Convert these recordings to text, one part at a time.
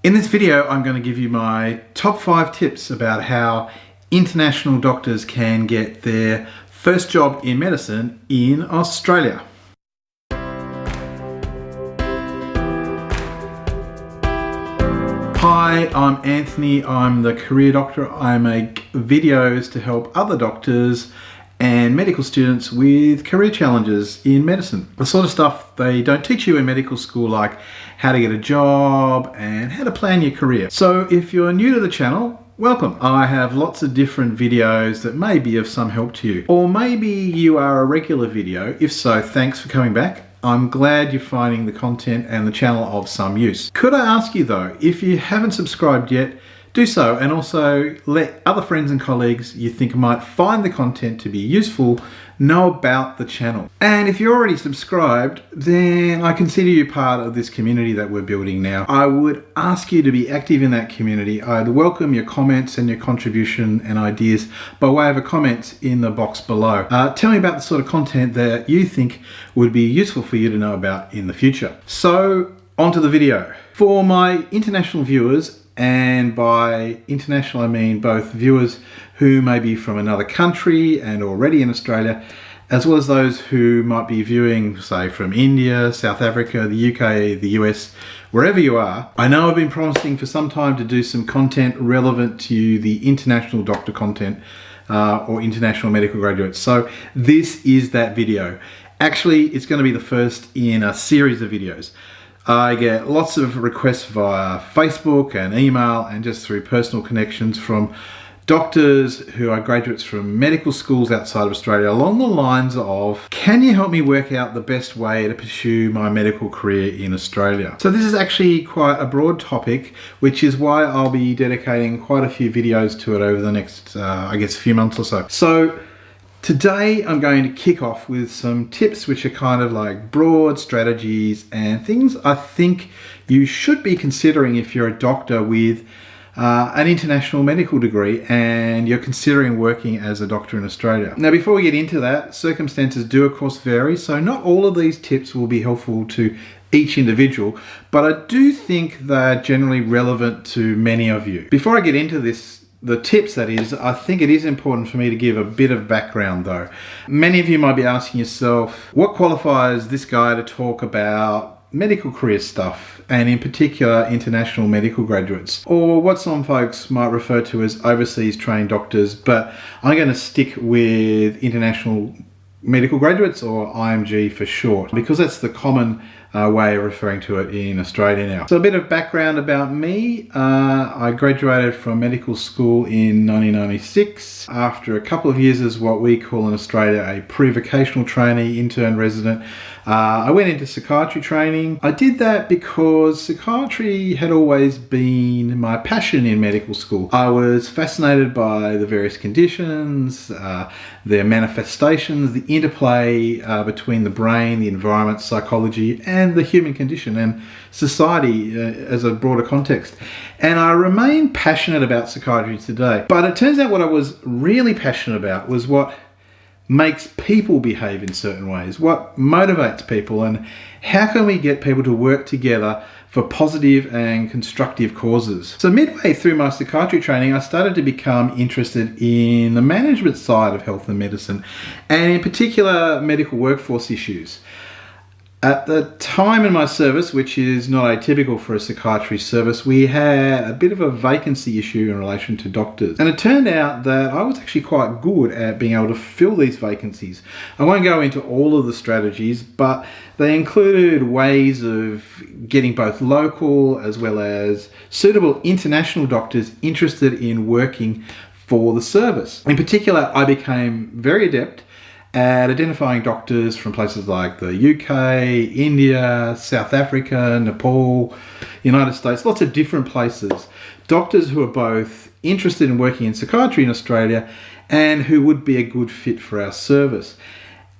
In this video, I'm going to give you my top 5 tips about how international doctors can get their first job in medicine in Australia. Hi, I'm Anthony. I'm the career doctor. I make videos to help other doctors and medical students with career challenges in medicine. The sort of stuff they don't teach you in medical school, like how to get a job and how to plan your career. So if you're new to the channel, welcome. I have lots of different videos that may be of some help to you. Or maybe you are a regular video. If so, thanks for coming back. I'm glad you're finding the content and the channel of some use. Could I ask you though, if you haven't subscribed yet, do so, and also let other friends and colleagues you think might find the content to be useful know about the channel. And if you're already subscribed, then I consider you part of this community that we're building now. I would ask you to be active in that community. I'd welcome your comments and your contribution and ideas by way of a comment in the box below. Tell me about the sort of content that you think would be useful for you to know about in the future. So, onto the video. For my international viewers, and by international I mean both viewers who may be from another country and already in Australia, as well as those who might be viewing, say, from India, South Africa, the UK, the US, wherever you are. I know I've been promising for some time to do some content relevant to the international doctor content or international medical graduates. So this is that video. Actually, it's going to be the first in a series of videos. I get lots of requests via Facebook and email and just through personal connections from doctors who are graduates from medical schools outside of Australia along the lines of, can you help me work out the best way to pursue my medical career in Australia? So this is actually quite a broad topic, which is why I'll be dedicating quite a few videos to it over the next, I guess, few months or so. So today I'm going to kick off with some tips which are kind of like broad strategies and things I think you should be considering if you're a doctor with an international medical degree and you're considering working as a doctor in Australia. Now, before we get into that, circumstances do of course vary, so not all of these tips will be helpful to each individual, but I do think they're generally relevant to many of you. Before I get into the tips, that is, I think it is important for me to give a bit of background though. Many of you might be asking yourself, what qualifies this guy to talk about medical career stuff, and in particular international medical graduates, or what some folks might refer to as overseas trained doctors, but I'm going to stick with international medical graduates, or IMG for short, because that's the common way of referring to it in Australia now. So a bit of background about me. I graduated from medical school in 1996 after a couple of years as what we call in Australia a pre-vocational trainee, intern, resident. I went into psychiatry training. I did that because psychiatry had always been my passion in medical school. I was fascinated by the various conditions, their manifestations, the interplay between the brain, the environment, psychology, and the human condition and society as a broader context. And I remain passionate about psychiatry today. But it turns out what I was really passionate about was what makes people behave in certain ways, what motivates people, and how can we get people to work together for positive and constructive causes. So midway through my psychiatry training, I started to become interested in the management side of health and medicine, and in particular medical workforce issues. At the time in my service, which is not atypical for a psychiatry service, we had a bit of a vacancy issue in relation to doctors. And it turned out that I was actually quite good at being able to fill these vacancies. I won't go into all of the strategies, but they included ways of getting both local as well as suitable international doctors interested in working for the service. In particular, I became very adept at identifying doctors from places like the UK, India, South Africa, Nepal, United States, lots of different places. Doctors who are both interested in working in psychiatry in Australia and who would be a good fit for our service.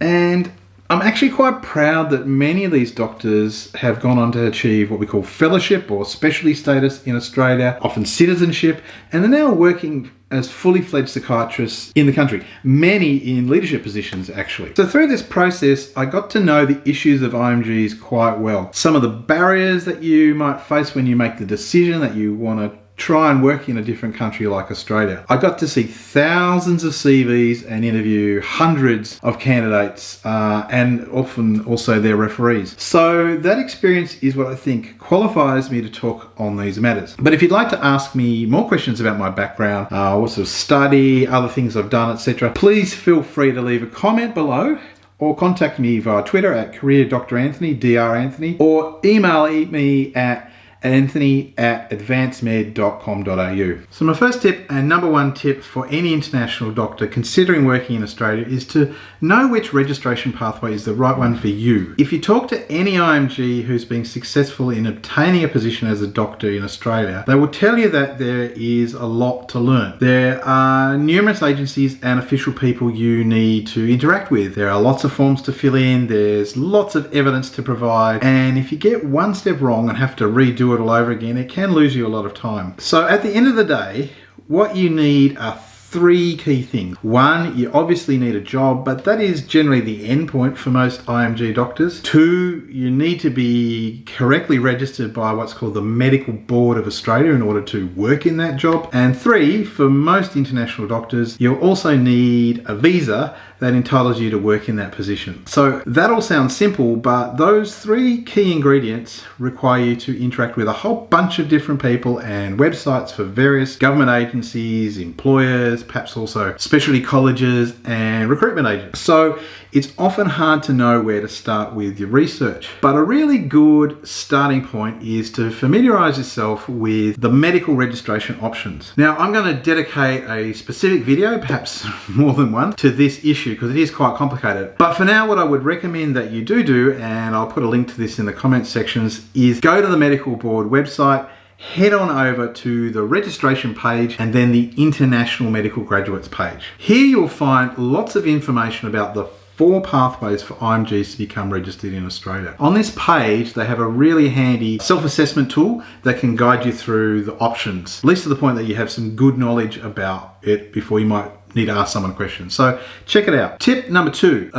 And I'm actually quite proud that many of these doctors have gone on to achieve what we call fellowship or specialty status in Australia, often citizenship, and they're now working as fully fledged psychiatrists in the country, many in leadership positions actually. So through this process, I got to know the issues of IMGs quite well. Some of the barriers that you might face when you make the decision that you want to try and work in a different country like Australia. I got to see thousands of CVs and interview hundreds of candidates and often also their referees. So that experience is what I think qualifies me to talk on these matters. But if you'd like to ask me more questions about my background, what sort of study, other things I've done, etc., please feel free to leave a comment below or contact me via Twitter at CareerDrAnthony, Dr. Anthony, or email me at anthony@advancedmed.com.au. So my first tip and number one tip for any international doctor considering working in Australia is to know which registration pathway is the right one for you. If you talk to any IMG who's been successful in obtaining a position as a doctor in Australia, they will tell you that there is a lot to learn. There are numerous agencies and official people you need to interact with. There are lots of forms to fill in, there's lots of evidence to provide, and if you get one step wrong and have to redo it all over again, it can lose you a lot of time. So at the end of the day, what you need are three key things. One, you obviously need a job, but that is generally the end point for most IMG doctors. Two, you need to be correctly registered by what's called the Medical Board of Australia in order to work in that job. And three, for most international doctors, you'll also need a visa that entitles you to work in that position. So that all sounds simple, but those three key ingredients require you to interact with a whole bunch of different people and websites for various government agencies, employers, perhaps also specialty colleges and recruitment agents. So it's often hard to know where to start with your research. But a really good starting point is to familiarise yourself with the medical registration options. Now, I'm going to dedicate a specific video, perhaps more than one, to this issue because it is quite complicated. But for now, what I would recommend that you do, and I'll put a link to this in the comments sections, is go to the Medical Board website, head on over to the registration page and then the International Medical Graduates page. Here you'll find lots of information about the 4 pathways for IMGs to become registered in Australia. On this page, they have a really handy self-assessment tool that can guide you through the options, at least to the point that you have some good knowledge about it before you might need to ask someone questions. So check it out. Tip number 2.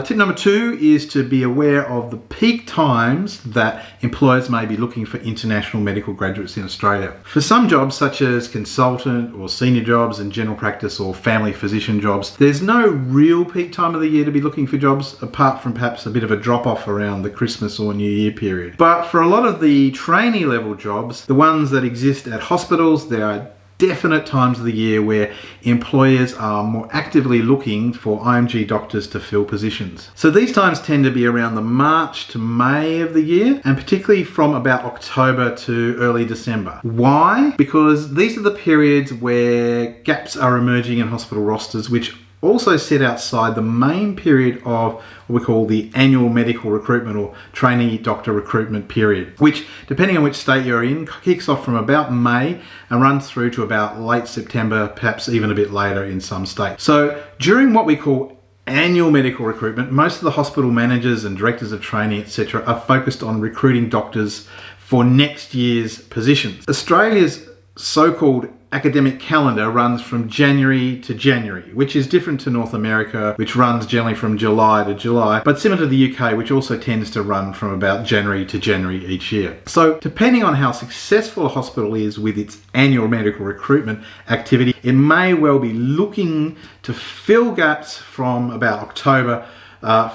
Tip number 2 is to be aware of the peak times that employers may be looking for international medical graduates in Australia. For some jobs, such as consultant or senior jobs in general practice or family physician jobs, there's no real peak time of the year to be looking for jobs, apart from perhaps a bit of a drop-off around the Christmas or New Year period. But for a lot of the trainee level jobs, the ones that exist at hospitals, there are definite times of the year where employers are more actively looking for IMG doctors to fill positions. So these times tend to be around the March to May of the year, and particularly from about October to early December. Why? Because these are the periods where gaps are emerging in hospital rosters, which also sit outside the main period of what we call the annual medical recruitment or trainee doctor recruitment period, which, depending on which state you're in, kicks off from about May and runs through to about late September, perhaps even a bit later in some states. So during what we call annual medical recruitment, most of the hospital managers and directors of training, etc., are focused on recruiting doctors for next year's positions. Australia's so-called academic calendar runs from January to January, which is different to North America, which runs generally from July to July, but similar to the UK, which also tends to run from about January to January each year. So depending on how successful a hospital is with its annual medical recruitment activity, it may well be looking to fill gaps from about October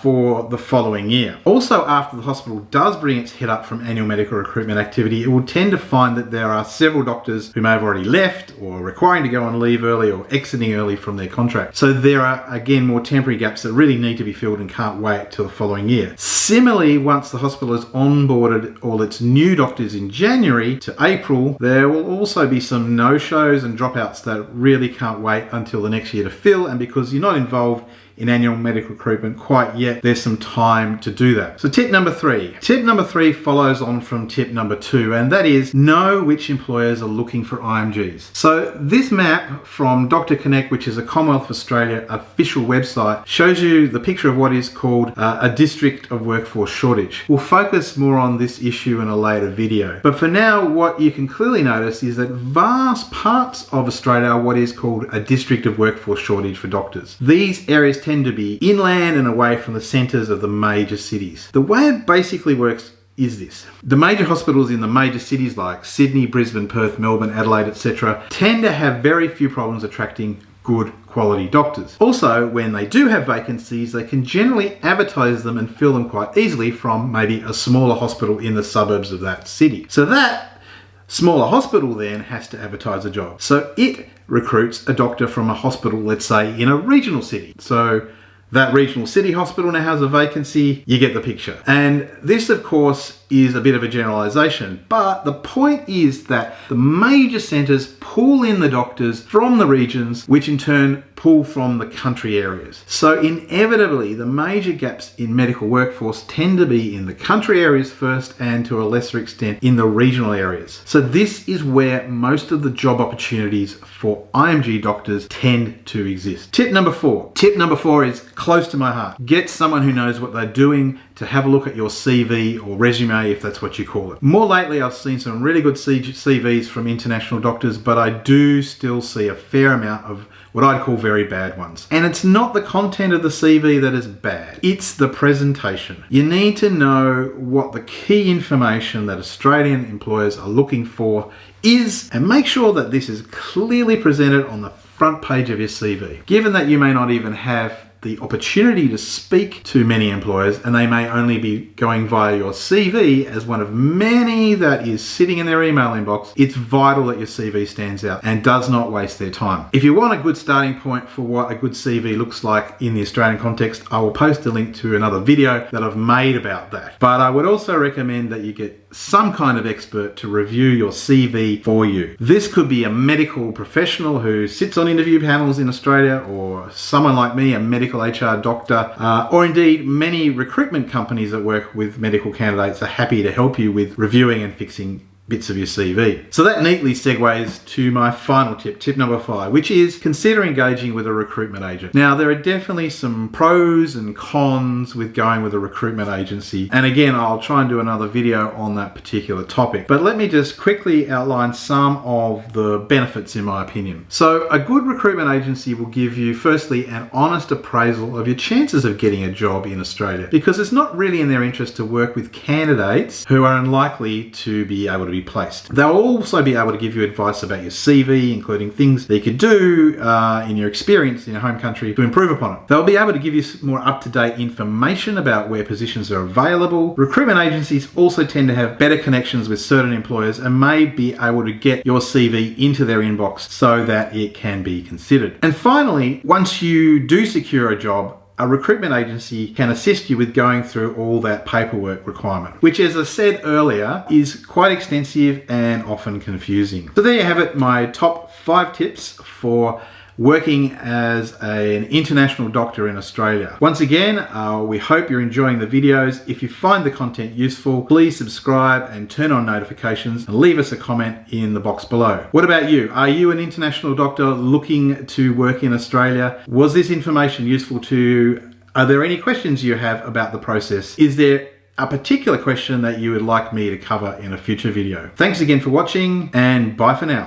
for the following year. Also, after the hospital does bring its head up from annual medical recruitment activity, it will tend to find that there are several doctors who may have already left or requiring to go on leave early or exiting early from their contract. So there are, again, more temporary gaps that really need to be filled and can't wait till the following year. Similarly, once the hospital has onboarded all its new doctors in January to April, there will also be some no-shows and dropouts that really can't wait until the next year to fill, and because you're not involved in annual medical recruitment quite yet. There's some time to do that. So tip number 3. Tip number 3 follows on from tip number 2, and that is know which employers are looking for IMGs. So this map from Dr. Connect, which is a Commonwealth of Australia official website, shows you the picture of what is called a district of workforce shortage. We'll focus more on this issue in a later video. But for now, what you can clearly notice is that vast parts of Australia are what is called a district of workforce shortage for doctors. These areas tend to be inland and away from the centres of the major cities. The way it basically works is this. The major hospitals in the major cities like Sydney, Brisbane, Perth, Melbourne, Adelaide, etc. tend to have very few problems attracting good quality doctors. Also, when they do have vacancies, they can generally advertise them and fill them quite easily from maybe a smaller hospital in the suburbs of that city. So that smaller hospital then has to advertise a job. So it recruits a doctor from a hospital, let's say, in a regional city. So that regional city hospital now has a vacancy, you get the picture. And this, of course, is a bit of a generalization, but the point is that the major centres pull in the doctors from the regions, which in turn pull from the country areas. So inevitably, the major gaps in medical workforce tend to be in the country areas first, and to a lesser extent in the regional areas. So this is where most of the job opportunities for IMG doctors tend to exist. Tip number 4. Tip number 4 is close to my heart. Get someone who knows what they're doing to have a look at your CV or resume, if that's what you call it. More lately, I've seen some really good CVs from international doctors, but I do still see a fair amount of what I'd call very bad ones. And it's not the content of the CV that is bad, it's the presentation. You need to know what the key information that Australian employers are looking for is, and make sure that this is clearly presented on the front page of your CV. Given that you may not even have the opportunity to speak to many employers, and they may only be going via your CV as one of many that is sitting in their email inbox, it's vital that your CV stands out and does not waste their time. If you want a good starting point for what a good CV looks like in the Australian context, I will post a link to another video that I've made about that. But I would also recommend that you get some kind of expert to review your CV for you. This could be a medical professional who sits on interview panels in Australia, or someone like me, a medical HR doctor, or indeed many recruitment companies that work with medical candidates are happy to help you with reviewing and fixing bits of your CV. So that neatly segues to my final tip, tip number 5, which is consider engaging with a recruitment agent. Now, there are definitely some pros and cons with going with a recruitment agency. And again, I'll try and do another video on that particular topic. But let me just quickly outline some of the benefits in my opinion. So a good recruitment agency will give you, firstly, an honest appraisal of your chances of getting a job in Australia, because it's not really in their interest to work with candidates who are unlikely to be able to be placed. They'll also be able to give you advice about your CV, including things that you could do in your experience in your home country to improve upon it. They'll be able to give you more up-to-date information about where positions are available. Recruitment agencies also tend to have better connections with certain employers and may be able to get your CV into their inbox so that it can be considered. And finally, once you do secure a job, a recruitment agency can assist you with going through all that paperwork requirement, which, as I said earlier, is quite extensive and often confusing. So there you have it, my top 5 tips for working as an international doctor in Australia. Once again, we hope you're enjoying the videos. If you find the content useful, please subscribe and turn on notifications and leave us a comment in the box below. What about you? Are you an international doctor looking to work in Australia? Was this information useful to you? Are there any questions you have about the process? Is there a particular question that you would like me to cover in a future video? Thanks again for watching, and bye for now.